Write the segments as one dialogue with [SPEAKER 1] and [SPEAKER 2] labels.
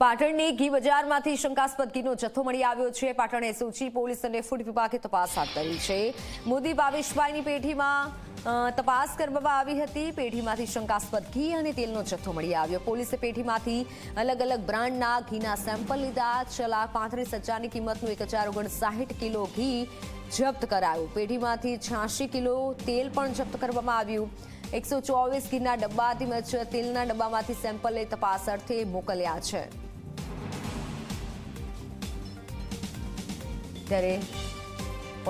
[SPEAKER 1] પાટણની ઘી બજારમાંથી શંકાસ્પદ ઘીનો જથ્થો મળી આવ્યો છે। પાટણ એસઓજી પોલીસ અને ફૂડ વિભાગે તપાસ હાથ ધરી છે। મોદી ભાવેશભાઈની પેઢીમાં તપાસ કરવામાં આવી હતી। પેઢીમાંથી શંકાસ્પદ ઘી અને તેલનો જથ્થો મળી આવ્યો। પોલીસે પેઢીમાંથી અલગ અલગ બ્રાન્ડના ઘીના સેમ્પલ લીધા। 6,35,000ની કિંમતનું 1,059 કિલો ઘી જપ્ત કરાયું। પેઢીમાંથી 86 કિલો તેલ પણ જપ્ત કરવામાં આવ્યું। 124 ઘીના ડબ્બા તેમજ તેલના ડબ્બામાંથી સેમ્પલ લઈ તપાસ અર્થે મોકલ્યા છે। ત્યારે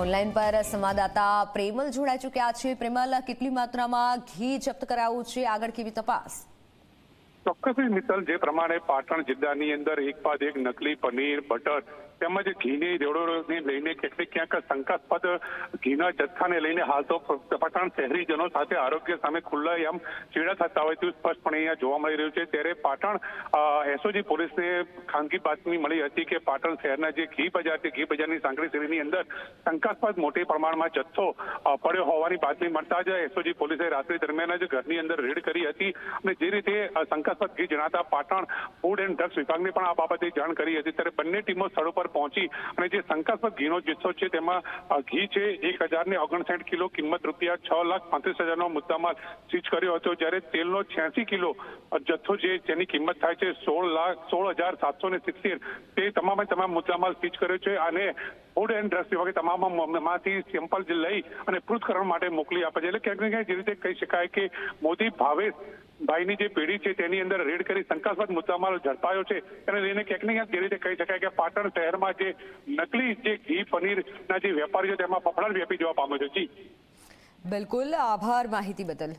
[SPEAKER 1] ઓનલાઈન પર સંવાદદાતા પ્રેમલ જોડાઈ ચૂક્યા છે। પ્રેમલ, કેટલી માત્રામાં ઘી જપ્ત કરાયું છે, આગળ કેવી તપાસ?
[SPEAKER 2] ચોક્કસ મિત્તલ, જે પ્રમાણે પાટણ જિલ્લાની અંદર એક બાદ એક નકલી પનીર, બટર તેમજ ઘીની રેવડોને લઈને ક્યાંક શંકાસ્પદ ઘીના જથ્થાને લઈને હાલ તો પાટણ શહેરીજનો સાથે આરોગ્ય સામે ખુલ્લાયામ ચેડા થતા હોય તેવું સ્પષ્ટપણે અહીંયા જોવા મળી રહ્યું છે। ત્યારે પાટણ એસઓજી પોલીસને ખાનગી બાતમી મળી હતી કે પાટણ શહેરના જે ઘી બજાર છે, ઘી બજારની સાંકડી શેરીની અંદર શંકાસ્પદ મોટી પ્રમાણમાં જથ્થો પડ્યો હોવાની બાતમી મળતા જ એસઓજી પોલીસે રાત્રિ દરમિયાન જ ઘરની અંદર રેડ કરી હતી અને જે રીતે શંકાસ્પદ ઘી જણાતા પાટણ ફૂડ એન્ડ ડ્રગ્સ વિભાગને પણ આ બાબતે જાણ કરી હતી। ત્યારે બંને ટીમો સ્થળ ઉપર પહોંચી અને જે શંકાસ્પદ ઘીનો જથ્થો છે તેમાં ઘી છે 1,059 કિલો, કિંમત રૂપિયા 6,35,000નો મુદ્દામાલ સીઝ કર્યો હતો। જ્યારે તેલનો 86 કિલો જથ્થો છે જેની કિંમત થાય છે 16,770 તે તમામ મુદ્દામાલ સીઝ કર્યો છે અને ફૂડ એન્ડ ડ્રગ્સ વિભાગે તમામમાંથી સેમ્પલ લઈ અને પૃથ્થકરણ માટે મોકલી આપે છે। એટલે ક્યાંક ને ક્યાંક જે રીતે કહી શકાય કે મોદી ભાવેશ ભાઈની જે પેઢી છે તેની અંદર રેડ કરી શંકાસ્પદ મુદ્દામાલ ઝડપાયો છે તેને લઈને ક્યાંક ને ક્યાંક જે રીતે કહી શકાય કે પાટણ શહેરમાં જે નકલી જે ઘી પનીરના જે વેપારી છે તેમાં ફફડાટ વ્યાપી જવા પામ્યો છે। જી
[SPEAKER 1] બિલકુલ, આભાર માહિતી બદલ।